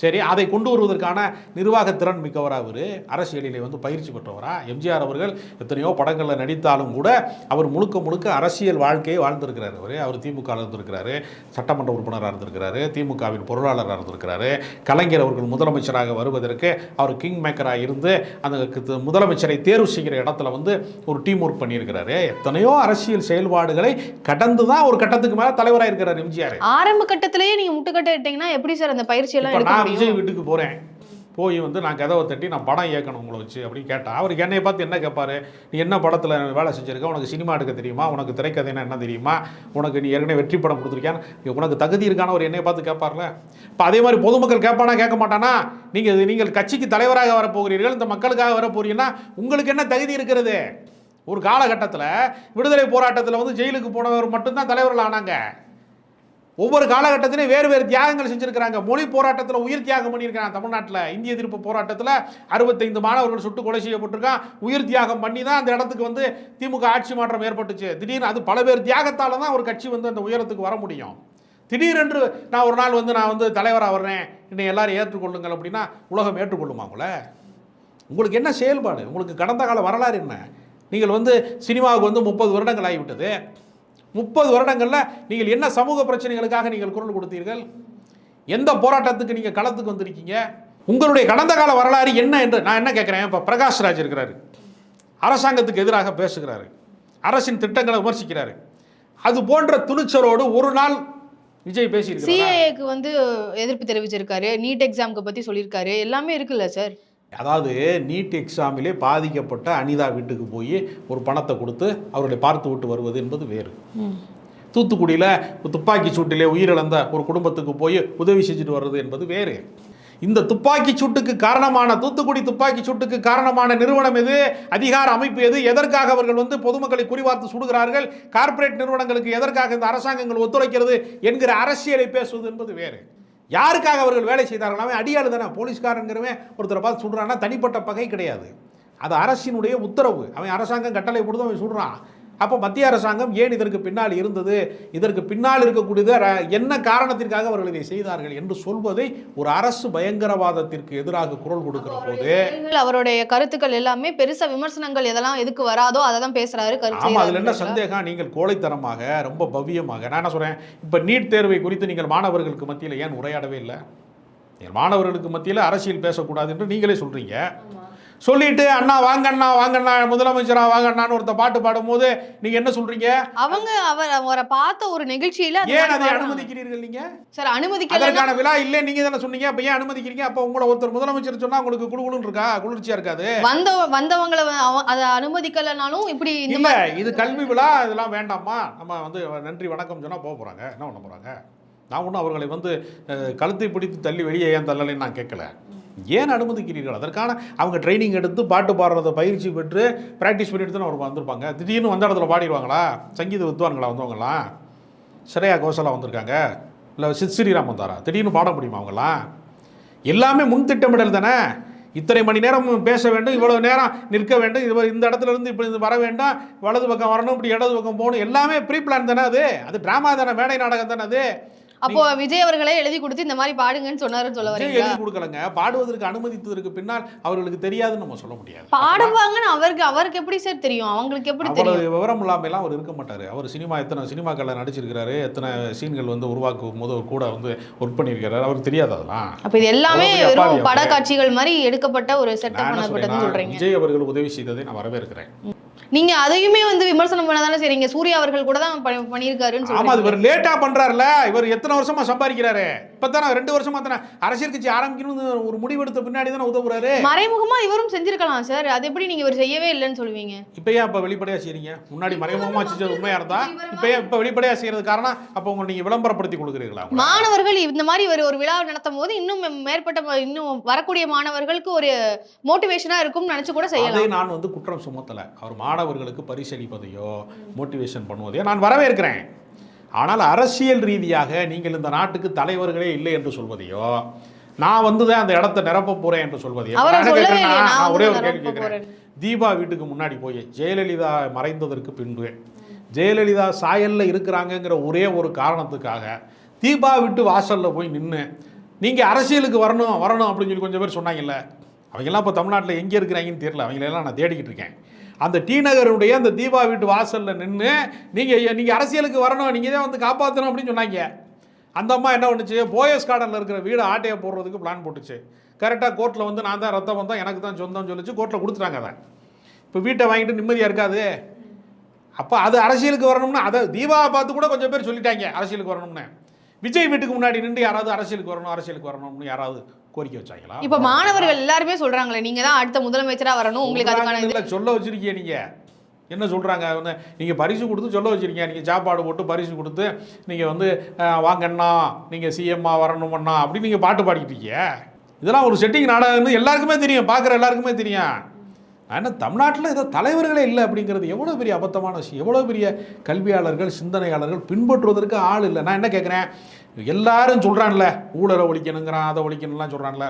சரி, அதை கொண்டு வருவதற்கான நிர்வாக திறன் மிக்கவராக அவர், அரசியலிலே வந்து பயிற்சி பெற்றவரா? எம்ஜிஆர் அவர்கள் எத்தனையோ படங்களில் நடித்தாலும் கூட அவர் முழுக்க அரசியல் வாழ்க்கையை வாழ்ந்திருக்கிறார். அவர் திமுகவில் இருந்திருக்கிறாரு, சட்டமன்ற உறுப்பினராக இருந்திருக்கிறாரு, திமுகவின் பொருளாளராக இருந்திருக்கிறாரு. கலைஞர் அவர்கள் முதலமைச்சராக வருவதற்கு அவர் கிங் மேக்கராக இருந்து அந்த முதலமைச்சரை தேர்வு செய்கிற இடத்துல வந்து ஒரு டீம் ஒர்க் பண்ணியிருக்கிறாரு. எத்தனையோ அரசியல் செயல்பாடுகளை கடந்து தான் ஒரு கட்டத்துக்கு மேலே தலைவராக இருக்கிறார் எம்ஜிஆர். ஆரம்ப கட்டத்திலேயே நீங்கள் முட்டுக்கட்டை இட்டீங்கன்னா எப்படி சார் அந்த பயிற்சியெல்லாம்? விஜய் வீட்டுக்கு போகிறேன், போய் வந்து நான் கதவை தட்டி நான் படம் இயக்கணும் உங்களை வச்சு அப்படின்னு கேட்டால் அவருக்கு என்னை பார்த்து என்ன கேட்பாரு? நீ என்ன படத்தில் வேலை செஞ்சுருக்க? உனக்கு சினிமா எடுக்க தெரியுமா? உனக்கு திரைக்கதைன்னா என்ன தெரியுமா? உனக்கு நீ ஏற்கனவே வெற்றி படம் கொடுத்துருக்கியான்னு உனக்கு தகுதி இருக்கான ஒரு என்னை பார்த்து கேட்பார்ல. இப்போ அதே மாதிரி பொதுமக்கள் கேட்பானா கேட்க மாட்டானா? நீங்கள் கட்சிக்கு தலைவராக வரப்போகிறீர்கள், இந்த மக்களுக்காக வரப்போறீங்கன்னா உங்களுக்கு என்ன தகுதி இருக்கிறது? ஒரு காலகட்டத்தில் விடுதலை போராட்டத்தில் வந்து ஜெயிலுக்கு போனவர் மட்டும்தான் தலைவர்கள் ஆனாங்க. ஒவ்வொரு காலகட்டத்திலையும் வேறு வேறு தியாகங்கள் செஞ்சுருக்கிறாங்க. மொழி போராட்டத்தில் உயிர் தியாகம் பண்ணியிருக்காங்க. தமிழ்நாட்டில் இந்திய எதிர்ப்பு போராட்டத்தில் 65 மாணவர்கள் சுட்டு கொலை செய்யப்பட்டிருக்கான். உயிர் தியாகம் பண்ணி தான் அந்த இடத்துக்கு வந்து திமுக ஆட்சி மாற்றம் ஏற்பட்டுச்சு. திடீர்னு அது பல பேர் தியாகத்தால் தான் ஒரு கட்சி வந்து அந்த உயரத்துக்கு வர முடியும். திடீரென்று நான் ஒரு நாள் வந்து நான் வந்து தலைவராக வர்றேன், என்னை எல்லாரும் ஏற்றுக்கொள்ளுங்கள் அப்படின்னா உலகம் ஏற்றுக்கொள்ளுமா உங்களை? உங்களுக்கு என்ன செயல்பாடு? உங்களுக்கு கடந்த கால வரலாறு என்ன? நீங்கள் வந்து சினிமாவுக்கு வந்து 30 வருடங்கள் ஆகிவிட்டது. 30 வருடங்களில் நீங்கள் என்ன சமூக பிரச்சனைகளுக்காக நீங்கள் குரல் கொடுத்தீர்கள்? எந்த போராட்டத்துக்கு நீங்கள் களத்துக்கு வந்திருக்கீங்க? உங்களுடைய கடந்த கால வரலாறு என்ன என்று நான் என்ன கேட்குறேன். இப்போ பிரகாஷ் ராஜ் இருக்கிறாரு, அரசாங்கத்துக்கு எதிராக பேசுகிறாரு, அரசின் திட்டங்களை விமர்சிக்கிறாரு. அது போன்ற துணிச்சலோடு ஒரு நாள் விஜய் பேசியிருக்காரு. சிஏஏக்கு வந்து எதிர்ப்பு தெரிவிச்சிருக்காரு, நீட் எக்ஸாமுக்கு பற்றி சொல்லியிருக்காரு, எல்லாமே இருக்குல்ல சார். அதாவது நீட் எக்ஸாமிலே பாதிக்கப்பட்ட அனிதா வீட்டுக்கு போய் ஒரு பணத்தை கொடுத்து அவர்களை பார்த்து விட்டு வருவது என்பது வேறு. தூத்துக்குடியில் துப்பாக்கி சூட்டிலே உயிரிழந்த ஒரு குடும்பத்துக்கு போய் உதவி செஞ்சுட்டு வர்றது என்பது வேறு. இந்த துப்பாக்கி சூட்டுக்கு காரணமான, தூத்துக்குடி துப்பாக்கி சூட்டுக்கு காரணமான நிறுவனம் எது? அதிகார அமைப்பு எது? எதற்காக அவர்கள் வந்து பொதுமக்களை குறிவார்த்து சுடுகிறார்கள்? கார்ப்பரேட் நிறுவனங்களுக்கு எதற்காக இந்த அரசாங்கங்கள் ஒத்துழைக்கிறது என்கிற அரசியலை பேசுவது என்பது வேறு. யாருக்காக அவர்கள் வேலை செய்தார்கள்? அவன் அடியாளு தானே. போலீஸ்காரங்கிறவன் ஒருத்தரை பார்த்து சுடுறான்னா தனிப்பட்ட பகை கிடையாது, அது அரசினுடைய உத்தரவு. அவன் அரசாங்கம் கட்டளை போடுது, அவன் சுடுறான். அப்போ மத்திய அரசாங்கம் ஏன் இதற்கு பின்னால் இருந்தது, இதற்கு பின்னால் இருக்கக்கூடியது என்ன காரணத்திற்காக அவர்கள் இதை செய்தார்கள் என்று சொல்வதை ஒரு அரசு பயங்கரவாதத்திற்கு எதிராக குரல் கொடுக்கிற போது அவருடைய கருத்துக்கள் எல்லாமே பெருசா விமர்சனங்கள் எதெல்லாம் எதுக்கு வராதோ அதை தான் பேசுறாரு. ஆமா, அதுல என்ன சந்தேகம்? நீங்கள் கோழைத்தனமாக ரொம்ப பவ்யமாக, நான் என்ன சொல்றேன், இப்ப நீட் தேர்வை குறித்து நீங்கள் மாணவர்களுக்கு மத்தியில் ஏன் உரையாடவே இல்லை? நீங்கள் மாணவர்களுக்கு மத்தியில் அரசியல் பேசக்கூடாது என்று நீங்களே சொல்றீங்க. சொல்லிட்டு அண்ணா வாங்கண்ணா வாங்கண்ணா முதலமைச்சரா வாங்கண்ணான்னு ஒருத்த பாட்டு பாடும்போது நீங்க என்ன சொல்றீங்க? அவரை பார்த்த ஒரு நிகழ்ச்சியில ஏன் அதை அனுமதிக்கிறீர்கள் நீங்க? சார் அனுமதிக்கல, அதற்கான விழா இல்லை நீங்க தானே சொன்னீங்க. அப்ப ஏன் அனுமதிக்கிறீங்க? அப்ப உங்களை ஒருத்தர் முதலமைச்சர் சொன்னா உங்களுக்கு குளுகுளுன்னு இருக்கா? குளிர்ச்சியா இருக்காது? வந்தவங்களை அதை அனுமதிக்கலனாலும் இப்படி இல்ல, இது கல்வி விழா, இதெல்லாம் வேண்டாமா, நம்ம வந்து நன்றி வணக்கம் சொன்னா போக போறாங்க, என்ன பண்ண போறாங்க? நான் ஒன்றும் அவர்களை வந்து கழுத்தை பிடித்து தள்ளி வெளியே ஏன் தள்ளலைன்னு நான் கேட்கல. ஏன் அனுமதிக்கிறீர்கள்? அதற்கான அவங்க ட்ரைனிங் எடுத்து பாட்டு பாடுறதை பயிற்சி பெற்று ப்ராக்டிஸ் பண்ணிட்டு தான் அவர் வந்திருப்பாங்க. திடீர்னு வந்த இடத்துல பாடிடுவாங்களா? சங்கீத வித்வான்களா வந்தவங்களாம்? ஸ்ரேயா கோஷலா வந்திருக்காங்க, இல்லை சித் ஸ்ரீராம் வந்தாரா? திடீர்னு பாட முடியுமா அவங்களாம்? எல்லாமே முன் திட்டமிடல் தானே. இத்தனை மணி நேரம் பேச வேண்டும், இவ்வளவு நேரம் நிற்க வேண்டும், இந்த இடத்துல இருந்து இப்படி வர வேண்டாம், வலது பக்கம் வரணும், இப்படி இடது பக்கம் போகணும், எல்லாமே ப்ரீ பிளான் தானே. அது டிராமா தானே, மேடை நாடகம் தானே அது. அப்போ விஜய் அவர்களே எழுதி கொடுத்து இந்த மாதிரி பாடுங்கன்னு சொன்னாருன்னு சொல்ல வரீங்களா? எழுதி கொடுக்கலங்க, பாடுவதற்கு அனுமதித்ததற்கு பின்னால் அவர்களுக்கு தெரியாதுன்னு நம்ம சொல்ல முடியாது. பாடுவாங்கன்னு அவருக்கு எப்படி சார் தெரியும்? அவங்களுக்கு எப்படி தெரியும்? அவ்வளவு விவரம் இல்லாமலாம் அவர் இருக்க மாட்டாரு. அவர் எத்தனை சினிமாக்கள்ல நடிச்சிருக்கிறாரு, எத்தனை சீன்கள் வந்து உருவாக்கும் போது கூட வந்து ஒர்க் பண்ணியிருக்கிறாரு, அவருக்கு தெரியாது அதெல்லாம். அப்ப இது எல்லாமே வெறும் பட காட்சிகள் மாதிரி எடுக்கப்பட்ட ஒரு செட்டப் பண்ணப்பட்டதுன்னு சொல்றீங்க. விஜய் அவர்கள் உதவி செய்ததை நான் வரவேற்கிறேன். நீங்க அதையுமே வந்து விமர்சனம் பண்ணதானே செய்றீங்க. சூர்யா அவர்கள் கூட தான் பண்ணியிருக்காருன்னு சொல்றீங்க. ஆமா, இவர் லேட்டா பண்றாருல. இவர் எத்தனை வருஷமா சம்பாதிக்கிறாரு? இப்பதானே 2 வருஷமா தானே அரசியல் கட்சி ஆரம்பிக்கணும்னு ஒரு முடிவெடுத்த பின்னாடி தானே உதவுறாரு. மறைமுகமா இவரும் செஞ்சிருக்கலாம் சார். அது எப்படி நீங்க இவர் செய்யவே இல்லைன்னு சொல்லுவீங்க? இப்ப ஏன் இப்ப வெளிப்படையா செய்றீங்க? முன்னாடி மறைமுகமா செஞ்சது உண்மையா இருந்தா இப்ப வெளிப்படையா செய்யறது காரணம் அப்ப உங்க நீங்க விளம்பரப்படுத்தி கொடுக்குறீங்களா? மாணவர்கள் இந்த மாதிரி ஒரு விழா நடத்தும் போது இன்னும் மேற்பட்ட இன்னும் வரக்கூடிய மாணவர்களுக்கு ஒரு மோட்டிவேஷனா இருக்கும்னு நினைச்சு கூட செய்யலாம். அதை நான் வந்து குற்றம் சுமத்தல. அவர் மாணவர்களுக்கு பரிசளிப்பதையோ மோட்டிவேஷன் பண்ணுவதையோ நான் வரவேற்கிறேன். ஆனால் அரசியல் ரீதியாக நீங்கள் இந்த நாட்டுக்கு தலைவர்களே இல்லை என்று சொல்வதையோ, நான் வந்து தான் அந்த இடத்தை நிரப்ப போறேன் என்று சொல்வதையோ, நான் ஒரே ஒரு கேள்வி கேட்கிறேன். தீபா வீட்டுக்கு முன்னாடி போய் ஜெயலலிதா மறைந்ததற்கு பின்பு ஜெயலலிதா சாயல்ல இருக்கிறாங்கங்கிற ஒரே ஒரு காரணத்துக்காக தீபா வீட்டு வாசல்ல போய் நின்று நீங்க அரசியலுக்கு வரணும் அப்படின்னு சொல்லி கொஞ்சம் பேர் சொன்னாங்கல்ல. அவங்கெல்லாம் இப்போ தமிழ்நாட்டில் எங்கே இருக்கிறாங்கன்னு தெரியல. அவங்களெல்லாம் நான் தேடிக்கிட்டு இருக்கேன். அந்த டி நகருடைய அந்த தீபா வீட்டு வாசலில் நின்று நீங்கள் அரசியலுக்கு வரணும், நீங்கள் தான் வந்து காப்பாற்றணும் அப்படின்னு சொன்னாங்க. அந்த அம்மா என்ன பண்ணுச்சு? போயஸ் கார்டனில் இருக்கிற வீடு ஆட்டையை போடுறதுக்கு பிளான் போட்டுச்சு. கரெக்டாக கோர்ட்டில் வந்து நான் தான் ரத்தம் வந்தோம், எனக்கு தான் சொந்தம்னு சொல்லிச்சு. கோர்ட்டில் கொடுத்துட்டாங்க. அதை இப்போ வீட்டை வாங்கிட்டு நிம்மதியாக இருக்காது. அப்போ அது அரசியலுக்கு வரணும்னு அதை தீபாவை பார்த்து கூட கொஞ்சம் பேர் சொல்லிட்டாங்க அரசியலுக்கு வரணும்னு. விஜய் வீட்டுக்கு முன்னாடி நின்று யாராவது அரசியலுக்கு வரணும்னு யாராவது கோரிக்கை வச்சாங்களா? இப்ப மாணவர்கள் எல்லாருமே சொல்றாங்களே நீங்க தான் அடுத்த முதலமைச்சரா வரணும், உங்களுக்கு அதுக்கான இல்ல சொல்ல வச்சிருக்கீங்க. நீங்க என்ன சொல்றாங்க? நீங்க பரிசு கொடுத்து சொல்ல வச்சிருக்கீங்க. நீங்க சாப்பாடு போட்டு பரிசு கொடுத்து நீங்க வந்து வாங்கண்ணா நீங்க சிஎம்மா வரணுமண்ணா அப்படி நீங்க பாட்டு பாடிக்கிட்டு இருக்கீங்க. இதெல்லாம் ஒரு செட்டிங் நாடகம்னு எல்லாருக்குமே தெரியும், பார்க்குற எல்லாருக்குமே தெரியும். ஆனால் தமிழ்நாட்டில் ஏதோ தலைவர்களே இல்லை அப்படிங்கிறது எவ்வளோ பெரிய அபத்தமான விஷயம். எவ்வளோ பெரிய கல்வியாளர்கள் சிந்தனையாளர்கள் பின்பற்றுவதற்கு ஆள் இல்லை. நான் என்ன கேட்குறேன், எல்லாரும் சொல்கிறான்ல ஊழலை ஒழிக்கணுங்கிறான், அதை ஒழிக்கணும்லாம் சொல்கிறான்ல,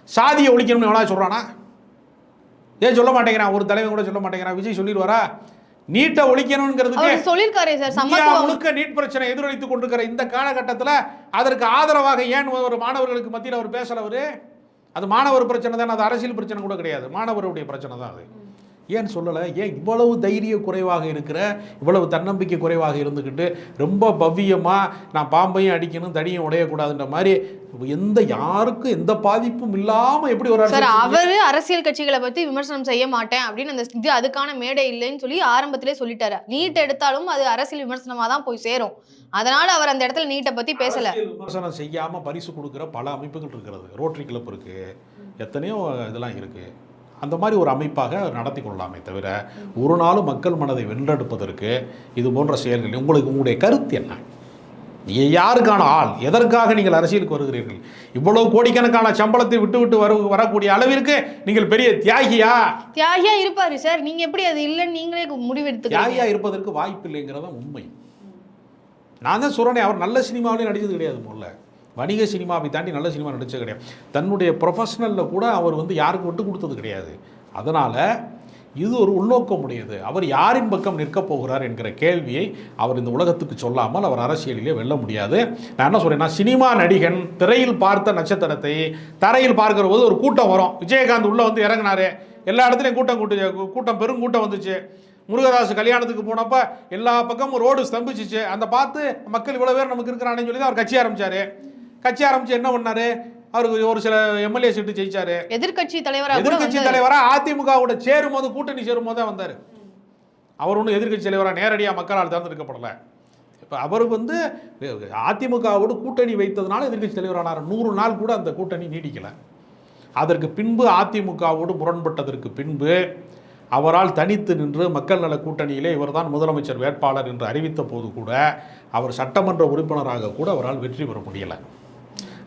சாதியை ஒழிக்கணும்னு எவ்வளோ சொல்கிறானா? ஏன் சொல்ல மாட்டேங்கிறான்? ஒரு தலைவன் கூட சொல்ல மாட்டேங்கிறான். விஜய் சொல்லிடுவாரா? நீட்டை ஒழிக்கணுங்கிறதுக்கு சொல்லியிருக்காரு சார். முழுக்க நீட் பிரச்சனை எதிரொலித்துக் கொண்டிருக்கிற இந்த காலகட்டத்தில் அதற்கு ஆதரவாக ஏன் ஒரு மாணவர்களுக்கு மத்தியில் அவர் பேசல? அது மாணவர் பிரச்சனை தானே, அது அரசியல் பிரச்சனை கூட கிடையாது, மாணவருடைய பிரச்சனை தான் அது. ஏன் சொல்லலை? ஏன் இவ்வளவு தைரிய குறைவாக இருக்கிற, இவ்வளவு தன்னம்பிக்கை குறைவாக இருந்துக்கிட்டு ரொம்ப பவ்யமாக நான் பாம்பையும் அடிக்கணும் தடியும் உடையக்கூடாதுன்ற மாதிரி யாருக்கும் எந்த பாதிப்பும் இல்லாமல் எப்படி ஒரு சார் அவர் அரசியல் கட்சிகளை பற்றி விமர்சனம் செய்ய மாட்டேன் அப்படின்னு அந்த இது அதுக்கான மேடை இல்லைன்னு சொல்லி ஆரம்பத்திலே சொல்லிட்டாரு. நீட் எடுத்தாலும் அது அரசியல் விமர்சனமாக தான் போய் சேரும். அதனால அவர் அந்த இடத்துல நீட்டை பற்றி பேசலை. விமர்சனம் செய்யாமல் பரிசு கொடுக்குற பல அமைப்புகள் இருக்கிறது. ரோட்டரி கிளப் இருக்குது, எத்தனையோ இதெல்லாம் இருக்குது. அந்த மாதிரி ஒரு அமைப்பாக நடத்தி கொள்ளலாமே தவிர ஒரு நாளும் மக்கள் மனதை வென்றெடுப்பதற்கு இது போன்ற செயல்கள் உங்களுடைய கருத்து என்ன? யாருக்கான ஆள்? எதற்காக நீங்கள் அரசியலுக்கு வருகிறீர்கள்? இவ்வளவு கோடிக்கணக்கான சம்பளத்தை விட்டு வரக்கூடிய அளவிற்கு நீங்கள் பெரிய தியாகியா இருப்பாரு சார். நீங்க எப்படி அது இல்லைன்னு நீங்களே முடிவெடுத்து தியாகியா இருப்பதற்கு வாய்ப்பு இல்லைங்கிறத உண்மை. நான் தான் சொல்றேனே, அவர் நல்ல சினிமாவிலே நடிச்சது கிடையாது. முதல்ல வணிக சினிமாவை தாண்டி நல்ல சினிமா நடிச்சது கிடையாது. தன்னுடைய ப்ரொஃபஷனலில் கூட அவர் வந்து யாருக்கும் விட்டு கொடுத்தது கிடையாது. அதனால் இது ஒரு உள்நோக்கம் உடையது. அவர் யாரின் பக்கம் நிற்கப் போகிறார் என்கிற கேள்வியை அவர் இந்த உலகத்துக்கு சொல்லாமல் அவர் அரசியலிலே வெல்ல முடியாது. நான் என்ன சொல்கிறேன்னா, சினிமா நடிகன் திரையில் பார்த்த நட்சத்திரத்தை தரையில் பார்க்கிற போது ஒரு கூட்டம் வரும். விஜயகாந்த் உள்ளே வந்து இறங்கினாரு, எல்லா இடத்துலையும் கூட்டம் பெருங்கூட்டம் வந்துச்சு. முருகதாஸ் கல்யாணத்துக்கு போனப்போ எல்லா பக்கமும் ரோடு ஸ்தம்பிச்சிச்சு. அந்த பார்த்து மக்கள் இவ்வளோ பேர் நமக்கு இருக்கிறான்னு சொல்லி தான் அவர் கட்சி ஆரம்பித்தார். கட்சி ஆரம்பித்து என்ன பண்ணார்? அவருக்கு ஒரு சில எம்எல்ஏ சீட்டு ஜெயிச்சாரு. எதிர்கட்சி தலைவரா அதிமுகவோட சேரும்போது கூட்டணி சேரும்போது தான் வந்தார். அவர் ஒன்றும் எதிர்கட்சி தலைவராக நேரடியாக மக்களால் தேர்ந்தெடுக்கப்படலை. இப்போ அவர் வந்து அதிமுகவோடு கூட்டணி வைத்ததுனால எதிர்கட்சி தலைவரானார். 100 நாள் கூட அந்த கூட்டணி நீடிக்கலை. அதற்கு பின்பு அதிமுகவோடு முரண்பட்டதற்கு பின்பு அவரால் தனித்து நின்று மக்கள் நல கூட்டணியிலே இவர்தான் முதலமைச்சர் வேட்பாளர் என்று அறிவித்த போது கூட அவர் சட்டமன்ற உறுப்பினராக கூட அவரால் வெற்றி பெற முடியலை.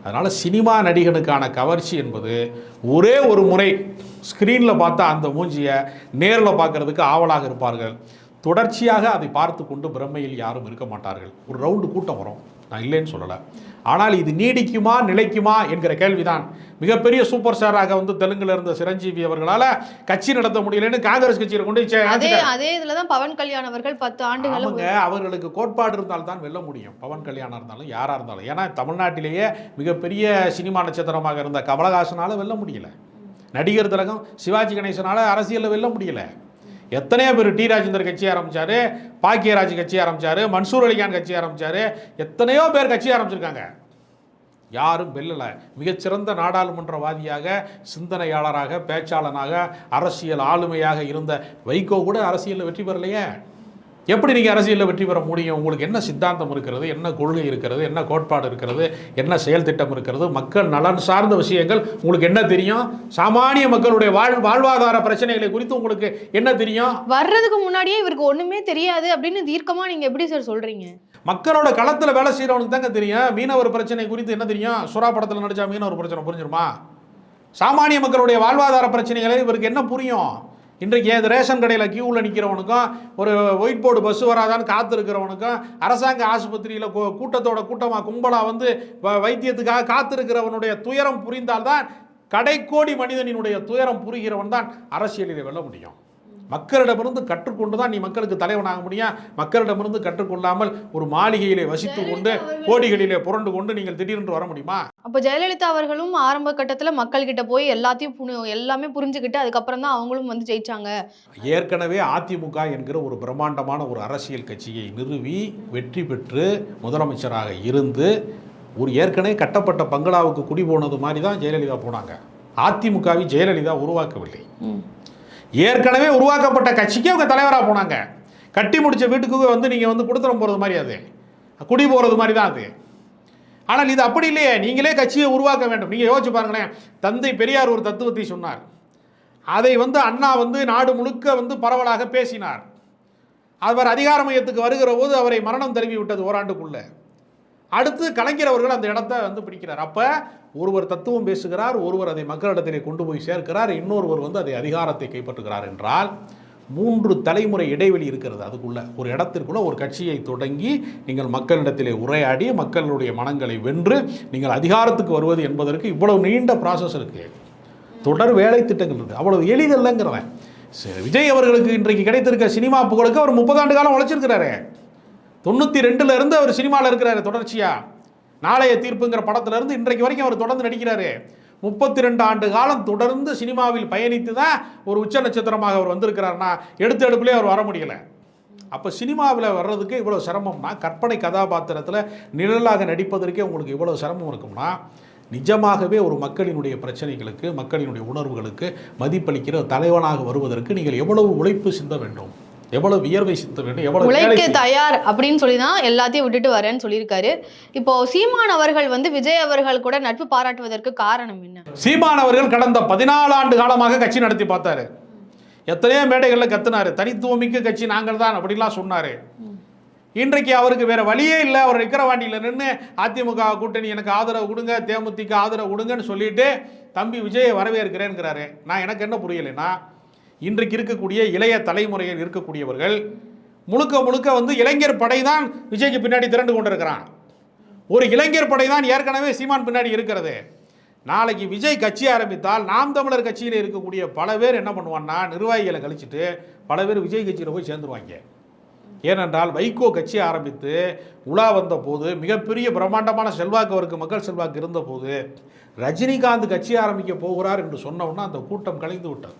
அதனால் சினிமா நடிகனுக்கான கவர்ச்சி என்பது ஒரே ஒரு முறை ஸ்க்ரீனில் பார்த்தா அந்த மூஞ்சியை நேரில் பார்க்கறதுக்கு ஆவலாக இருப்பார்கள். தொடர்ச்சியாக அதை பார்த்து கொண்டு பிரம்மையில் யாரும் இருக்க மாட்டார்கள். ஒரு ரவுண்டு கூட்டம் வரும், நான் இல்லைன்னு சொல்லலை. ஆனால் இது நீடிக்குமா நிலைக்குமா என்கிற கேள்விதான். மிகப்பெரிய சூப்பர் ஸ்டாராக வந்து தெலுங்குல இருந்த சிரஞ்சீவி அவர்களால் கட்சி நடத்த முடியலன்னு காங்கிரஸ் கட்சியில் கொண்டு அதே இதுல தான் பவன் கல்யாண் அவர்கள் 10 ஆண்டுகள் அவர்களுக்கு கோட்பாடு இருந்தால் தான் வெல்ல முடியும். பவன் கல்யாணா இருந்தாலும் யாரா இருந்தாலும். ஏன்னா தமிழ்நாட்டிலேயே மிகப்பெரிய சினிமா நட்சத்திரமாக இருந்த கமலஹாசனால வெல்ல முடியல, நடிகர் திலகம் சிவாஜி கணேசனால அரசியலில் வெல்ல முடியல. எத்தனையோ பேர் டி ராஜேந்தர் கட்சி ஆரம்பிச்சாரு, பாக்கியராஜ் கட்சி ஆரம்பிச்சாரு, மன்சூர் அலிகான் கட்சி ஆரம்பிச்சாரு, எத்தனையோ பேர் கட்சி ஆரம்பிச்சிருக்காங்க, யாரும் வெல்லலை. மிகச்சிறந்த நாடாளுமன்றவாதியாக, சிந்தனையாளராக, பேச்சாளனாக, அரசியல் ஆளுமையாக இருந்த வைகோ கூட அரசியலில் வெற்றி பெறலையே. எப்படி நீங்கள் அரசியலில் வெற்றி பெற முடியும்? உங்களுக்கு என்ன சித்தாந்தம் இருக்கிறது, என்ன கொள்கை இருக்கிறது, என்ன கோட்பாடு இருக்கிறது, என்ன செயல் திட்டம் இருக்கிறது, மக்கள் நலன் சார்ந்த விஷயங்கள் உங்களுக்கு என்ன தெரியும்? சாமானிய மக்களுடைய வாழ்வாதார பிரச்சனைகளை குறித்து உங்களுக்கு என்ன தெரியும்? வர்றதுக்கு முன்னாடியே இவருக்கு ஒன்றுமே தெரியாது அப்படின்னு தீர்க்கமாக நீங்கள் எப்படி சார் சொல்கிறீங்க? மக்களோட களத்தில் வேலை செய்கிறவனுக்கு தாங்க தெரியும். மீனவர் பிரச்சனை குறித்து என்ன தெரியும்? சுறா படத்தில் நடித்தா மீனவர் பிரச்சனை புரிஞ்சிருமா? சாமானிய மக்களுடைய வாழ்வாதார பிரச்சனைகளை இவருக்கு என்ன புரியும்? இன்றைக்கு ஏன் ரேஷன் கடையில் கியூவில் நிற்கிறவனுக்கும், ஒரு ஒயிட் போர்டு பஸ் வராதான்னு காத்திருக்கிறவனுக்கும், அரசாங்க ஆஸ்பத்திரியில் கூட்டமாக கும்பலாக வந்து வைத்தியத்துக்காக காத்திருக்கிறவனுடைய துயரம் புரிந்தால்தான், கடைக்கோடி மனிதனினுடைய துயரம் புரிகிறவன் தான் அரசியலில் வெல்ல முடியும். மக்களிடமிருந்து கற்றுக்கொண்டு தான் நீ மக்களுக்கு தலைவனாக முடியும். மக்களிடமிருந்து கற்றுக்கொள்ளாமல் ஒரு மாளிகையிலே வசித்து கொண்டு கோடிகளிலே புரண்டு கொண்டு நீங்கள் திடீரென்று வர முடியுமா? அப்போ ஜெயலலிதா அவர்களும் ஆரம்ப கட்டத்தில் மக்கள்கிட்ட போய் எல்லாமே புரிஞ்சுக்கிட்டு அதுக்கப்புறம் தான் அவங்களும் வந்து ஜெயிச்சாங்க. ஏற்கனவே அதிமுக என்கிற ஒரு பிரம்மாண்டமான ஒரு அரசியல் கட்சியை நிறுவி வெற்றி பெற்று முதலமைச்சராக இருந்து ஒரு ஏற்கனவே கட்டப்பட்ட பங்களாவுக்கு குடி போனது மாதிரி தான் ஜெயலலிதா போனாங்க. அதிமுகவை ஜெயலலிதா உருவாக்கவில்லை. ஏற்கனவே உருவாக்கப்பட்ட கட்சிக்கு அவங்க தலைவராக போனாங்க. கட்டி முடித்த வீட்டுக்கு வந்து நீங்கள் வந்து கொடுத்துட போகிறது மாதிரி, அது குடி போகிறது மாதிரி தான் அது. ஆனால் இது அப்படி இல்லையே, நீங்களே கட்சியை உருவாக்க வேண்டும். நீங்கள் யோசிச்சு பாருங்களேன், தந்தை பெரியார் ஒரு தத்துவத்தை சொன்னார். அதை வந்து அண்ணா வந்து நாடு முழுக்க வந்து பரவலாக பேசினார். அவர் அதிகார மையத்துக்கு வருகிற போது அவரை மரணம் தழுவி விட்டது ஓராண்டுக்குள்ள. அடுத்து கலைஞர் அவர்கள் அந்த இடத்த வந்து பிடிக்கிறார். அப்போ ஒருவர் தத்துவம் பேசுகிறார், ஒருவர் அதை மக்களிடத்திலே கொண்டு போய் சேர்க்கிறார், இன்னொருவர் வந்து அதை அதிகாரத்தை கைப்பற்றுகிறார் என்றால் 3 தலைமுறை இடைவெளி இருக்கிறது. அதுக்குள்ள ஒரு இடத்திற்குள்ள ஒரு கட்சியை தொடங்கி நீங்கள் மக்களிடத்திலே உரையாடி மக்களுடைய மனங்களை வென்று நீங்கள் அதிகாரத்துக்கு வருவது என்பதற்கு இவ்வளவு நீண்ட ப்ராசஸ் இருக்குது. தொடர் வேலை திட்டங்கள் இருக்குது. அவ்வளவு எளிதல்லங்கிறவன் விஜய் அவர்களுக்கு இன்றைக்கு கிடைத்திருக்க சினிமா புகழுக்கு அவர் 30 ஆண்டு காலம் உழைச்சிருக்கிறாரு. 92 இருந்து அவர் சினிமாவில் இருக்கிறாரு தொடர்ச்சியாக. நாளைய தீர்ப்புங்கிற படத்திலிருந்து இன்றைக்கு வரைக்கும் அவர் தொடர்ந்து நடிக்கிறாரு. 32 ஆண்டு காலம் தொடர்ந்து சினிமாவில் பயணித்து தான் ஒரு உச்ச நட்சத்திரமாக அவர் வந்திருக்கிறார்னா எடுத்த எடுப்புலேயே அவர் வர முடியலை. அப்போ சினிமாவில் வர்றதுக்கு இவ்வளோ சிரமம்னா, கற்பனை கதாபாத்திரத்தில் நிழலாக நடிப்பதற்கே உங்களுக்கு இவ்வளோ சிரமம் இருக்கும்னா, நிஜமாகவே ஒரு மக்களினுடைய பிரச்சனைகளுக்கு, மக்களினுடைய உணர்வுகளுக்கு மதிப்பளிக்கிற தலைவனாக வருவதற்கு நீங்கள் எவ்வளவு உழைப்பு சிந்த வேண்டும், எவ்வளவு வியர்வை சித்த வேண்டும், எவ்வளவு உழைக்க தயார் அப்படின்னு சொல்லி தான் எல்லாத்தையும் விட்டுட்டு வரேன்னு சொல்லியிருக்காரு. இப்போ சீமான் அவர்கள் வந்து விஜய் அவர்கள் கூட நட்பு பாராட்டுவதற்கு காரணம் என்ன? சீமான் அவர்கள் கடந்த 14 ஆண்டு காலமாக கட்சி நடத்தி பார்த்தாரு. எத்தனையோ மேடைகளில் கத்துனாரு, தனித்துவமிக்க கட்சி நாங்கள் தான் அப்படிலாம் சொன்னாரு. இன்றைக்கு அவருக்கு வேற வழியே இல்லை. அவர் விக்கிரவாண்டியில் நின்று அதிமுக கூட்டணி எனக்கு ஆதரவு கொடுங்க, தேமுதிக ஆதரவு கொடுங்கன்னு சொல்லிட்டு தம்பி விஜயை வரவேற்கிறேங்கிறாரு. நான் எனக்கு என்ன புரியலைன்னா, இன்றைக்கு இருக்கக்கூடிய இளைய தலைமுறையில் இருக்கக்கூடியவர்கள் முழுக்க வந்து இளைஞர் படை தான் விஜய்க்கு பின்னாடி திரண்டு கொண்டிருக்கிறான். ஒரு இளைஞர் படை தான் ஏற்கனவே சீமான் பின்னாடி இருக்கிறது. நாளைக்கு விஜய் கட்சி ஆரம்பித்தால் நாம் தமிழர் கட்சியில் இருக்கக்கூடிய பல பேர் என்ன பண்ணுவான்னா, நிர்வாகிகளை கழிச்சிட்டு பல பேர் விஜய் கட்சியில் போய் சேர்ந்துருவாங்க. ஏனென்றால் வைகோ கட்சி ஆரம்பித்து உலா வந்த போது, மிகப்பெரிய பிரம்மாண்டமான செல்வாக்கு அவருக்கு மக்கள் செல்வாக்கு இருந்த போது, ரஜினிகாந்த் கட்சி ஆரம்பிக்க போகிறார் என்று சொன்னோன்னா அந்த கூட்டம் கலைந்து விட்டார்.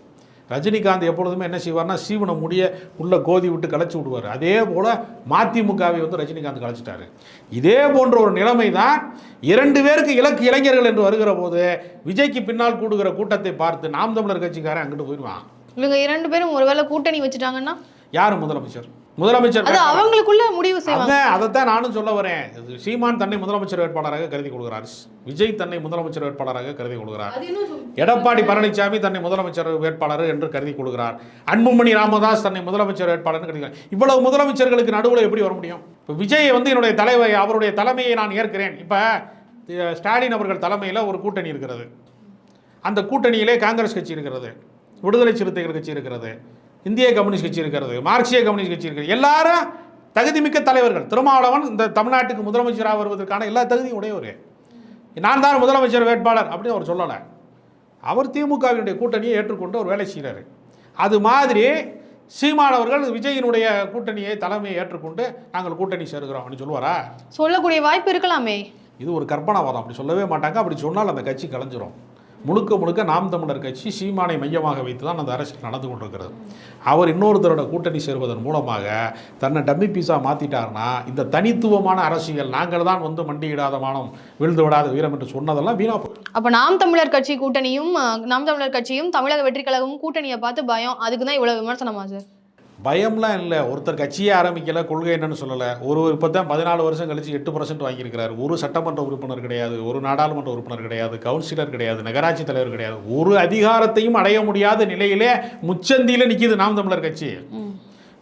ரஜினிகாந்த் எப்பொழுதுமே என்ன செய்வார்னா, சீவனை முடிய உள்ள கோதி விட்டு கலைச்சி விடுவார். அதே போல் மதிமுகவை வந்து ரஜினிகாந்த் கலைச்சிட்டாரு. இதே போன்ற ஒரு நிலைமை தான் 2 பேருக்கு இளைஞர்கள் என்று வருகிற போது விஜய்க்கு பின்னால் கூடுகிற கூட்டத்தை பார்த்து நாம் தமிழர் கட்சிக்காரன் அங்கிட்டு போயிடுவான். இவங்க 2 பேரும் ஒருவேளை கூட்டணி வச்சுட்டாங்கன்னா யார் முதலமைச்சர்? முதலமைச்சர் அது அவங்களுக்குள்ள முடிவு செய்வாங்க. அதைத்தான் நானும் சொல்ல வரேன். சீமான் தன்னை முதலமைச்சர் வேட்பாளராக கருதி கொள்கிறார், விஜய் தன்னை முதலமைச்சர் வேட்பாளராக கருதி கொள்கிறார், எடப்பாடி பழனிசாமி தன்னை முதலமைச்சர் வேட்பாளர் என்று கருதி கொள்கிறார், அன்புமணி ராமதாஸ் தன்னை முதலமைச்சர் வேட்பாளர் கருதி. இவ்வளவு முதலமைச்சர்களுக்கு நடுவில் எப்படி வர முடியும்? இப்போ விஜய் வந்து என்னுடைய தலைவர், அவருடைய தலைமையை நான் ஏற்கிறேன். இப்போ ஸ்டாலின் அவர்கள் தலைமையில் ஒரு கூட்டணி இருக்கிறது. அந்த கூட்டணியிலே காங்கிரஸ் கட்சி இருக்கிறது, விடுதலை சிறுத்தைகள் கட்சி இருக்கிறது, இந்திய கம்யூனிஸ்ட் கட்சி இருக்கிறது, மார்க்சிய கம்யூனிஸ்ட் கட்சி இருக்கிறது. எல்லாரும் தகுதிமிக்க தலைவர்கள். திருமாவளவன் இந்த தமிழ்நாட்டுக்கு முதலமைச்சராக வருவதற்கான எல்லா தகுதியும் உடையவர். நான் தான் முதலமைச்சர் வேட்பாளர் அப்படின்னு அவர் சொல்லலை. அவர் திமுகவினுடைய கூட்டணியை ஏற்றுக்கொண்டு அவர் வேலை செய்கிறார். அது மாதிரி சீமானவர்கள் விஜயினுடைய கூட்டணியை தலைமையை ஏற்றுக்கொண்டு நாங்கள் கூட்டணி சேர்க்கிறோம் அப்படின்னு சொல்லுவாரா? சொல்லக்கூடிய வாய்ப்பு இருக்கலாமே. இது ஒரு கற்பனாவாதம். அப்படி சொல்லவே மாட்டாங்க. அப்படி சொன்னால் அந்த கட்சி கலைஞ்சிரும். முழுக்க முழுக்க நாம் தமிழர் கட்சி சீமானை மையமாக வைத்து தான் அந்த அரசியல் நடந்து கொண்டிருக்கிறது. அவர் இன்னொருத்தரோட கூட்டணி சேர்வதன் மூலமாக தன்னை டம்மி பீஸாக மாற்றிட்டார்னா இந்த தனித்துவமான அரசியல், நாங்கள் தான் வந்து மண்டியிடாத மானம் வீழ்ந்து விடாத வீரம் என்று சொன்னதெல்லாம் வீணா போகும். அப்போ நாம் தமிழர் கட்சி கூட்டணியும் நாம் தமிழர் கட்சியும் தமிழக வெற்றி கழகமும் கூட்டணியை பார்த்து பயம், அதுக்கு தான் இவ்வளோ விமர்சனமா சார்? பயம்லாம் இல்லை. ஒருத்தர் கட்சியே ஆரம்பிக்கலை, கொள்கை என்னன்னு சொல்லலை. இப்போ தான் 14 வருஷம் கழிச்சு 8% வாங்கியிருக்கிறார். ஒரு சட்டமன்ற உறுப்பினர் கிடையாது, ஒரு நாடாளுமன்ற உறுப்பினர் கிடையாது, கவுன்சிலர் கிடையாது, நகராட்சி தலைவர் கிடையாது. ஒரு அதிகாரத்தையும் அடைய முடியாத நிலையிலே முச்சந்தியில் நிற்கிது நாம் தமிழர் கட்சி.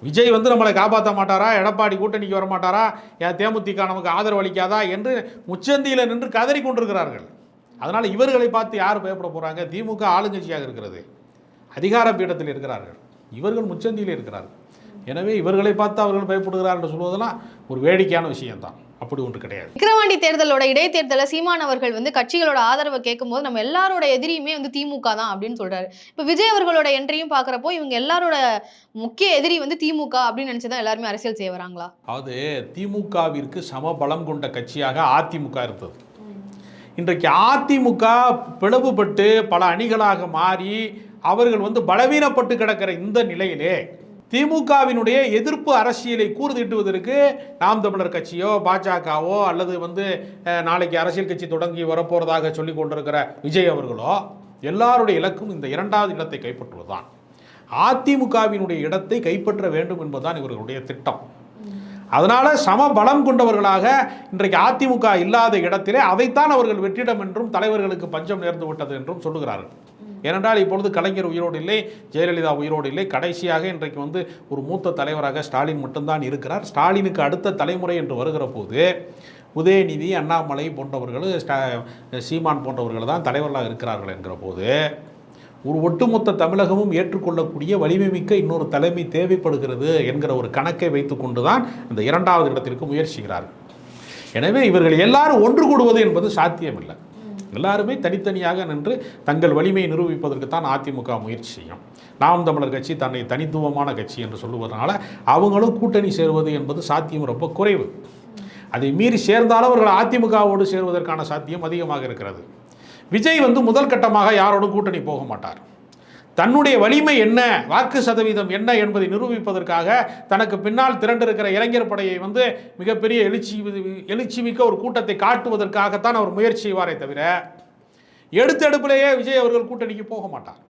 விஜய் வந்து நம்மளை காப்பாற்ற மாட்டாரா, எடப்பாடி கூட்டணிக்கு வர மாட்டாரா, ஏன் தேமுதிக நமக்கு ஆதரவு அளிக்காதா என்று முச்சந்தியில் நின்று கதறி கொண்டிருக்கிறார்கள். அதனால் இவர்களை பார்த்து யார் பயப்பட போகிறாங்க? திமுக ஆளுங்கட்சியாக இருக்கிறது, அதிகார பீடத்தில் இருக்கிறார்கள், இவர்கள் முச்சந்தியில் இருக்கிறார்கள். எனவே இவர்களை பார்த்து அவர்கள் பயப்படுகிறார் என்று சொல்வதெல்லாம் ஒரு வேடிக்கையான விஷயம்தான். அப்படி ஒன்று கிடையாது. விக்கிரவாண்டி தேர்தலோட இடைத்தேர்தலில் சீமான் அவர்கள் வந்து கட்சிகளோட ஆதரவை கேட்கும்போது நம்ம எல்லாரோட எதிரியுமே வந்து திமுக தான் அப்படின்னு சொல்றாரு. இப்போ விஜய் அவர்களோட என்ட்ரியும் பார்க்குறப்போ இவங்க எல்லாரோட முக்கிய எதிரி வந்து திமுக அப்படின்னு நினைச்சுதான் எல்லாருமே அரசியல் செய்ய வராங்களா? அதாவது திமுகவிற்கு சம பலம் கொண்ட கட்சியாக அதிமுக இருந்தது. இன்றைக்கு அதிமுக பிளவுபட்டு பல அணிகளாக மாறி அவர்கள் வந்து பலவீனப்பட்டு கிடக்கிற இந்த நிலையிலே திமுகவினுடைய எதிர்ப்பு அரசியலை கூர்திட்டுவதற்கு நாம் தமிழர் கட்சியோ பாஜகவோ அல்லது வந்து நாளைக்கு அரசியல் கட்சி தொடங்கி வரப்போறதாக சொல்லி கொண்டிருக்கிற விஜய் அவர்களோ எல்லாருடைய இலக்கும் இந்த 2வது இடத்தை கைப்பற்றுவதுதான். அதிமுகவினுடைய இடத்தை கைப்பற்ற வேண்டும் என்பதுதான் இவர்களுடைய திட்டம். அதனால சம பலம் கொண்டவர்களாக இன்றைக்கு அதிமுக இல்லாத இடத்திலே அதைத்தான் அவர்கள் வெற்றிடம் என்றும் தலைவர்களுக்கு பஞ்சம் நேர்ந்து விட்டது என்றும் சொல்லுகிறார்கள். ஏனென்றால் இப்பொழுது கலைஞர் உயிரோடு இல்லை, ஜெயலலிதா உயிரோடு இல்லை. கடைசியாக இன்றைக்கு வந்து ஒரு மூத்த தலைவராக ஸ்டாலின் மட்டும்தான் இருக்கிறார். ஸ்டாலினுக்கு அடுத்த தலைமுறை என்று வருகிற போது உதயநிதி, அண்ணாமலை போன்றவர்கள், சீமான் போன்றவர்கள் தான் தலைவர்களாக இருக்கிறார்கள் என்கிற போது ஒரு ஒட்டுமொத்த தமிழகமும் ஏற்றுக்கொள்ளக்கூடிய வலிமை மிக்க இன்னொரு தலைமை தேவைப்படுகிறது என்கிற ஒரு கணக்கை வைத்துக்கொண்டு தான் இந்த 2வது இடத்திற்கு முயற்சிக்கிறார்கள். எனவே இவர்கள் எல்லாரும் ஒன்று கூடுவது என்பது சாத்தியமில்லை. எல்லாருமே தனித்தனியாக நின்று தங்கள் வலிமையை நிரூபிப்பதற்கு தான் அதிமுக முயற்சி செய்யும். நாம் தமிழர் கட்சி தன்னை தனித்துவமான கட்சி என்று சொல்லுவதனால அவங்களும் கூட்டணி சேருவது என்பது சாத்தியம் ரொம்ப குறைவு. அதை மீறி சேர்ந்தாலும் அவர்கள் அதிமுகவோடு சேருவதற்கான சாத்தியம் அதிகமாக இருக்கிறது. விஜய் வந்து முதல் கட்டமாக யாரோடும் கூட்டணி போக மாட்டார். தன்னுடைய வலிமை என்ன, வாக்கு சதவீதம் என்ன என்பதை நிரூபிப்பதற்காக தனக்கு பின்னால் திரண்டிருக்கிற இளைஞர் படையை வந்து மிகப்பெரிய எழுச்சி மிக்க ஒரு கூட்டத்தை காட்டுவதற்காகத்தான் அவர் முயற்சி செய்வாரே தவிர எடுத்தெடுப்பிலேயே விஜய் அவர்கள் கூட்டணிக்கு போக மாட்டார்.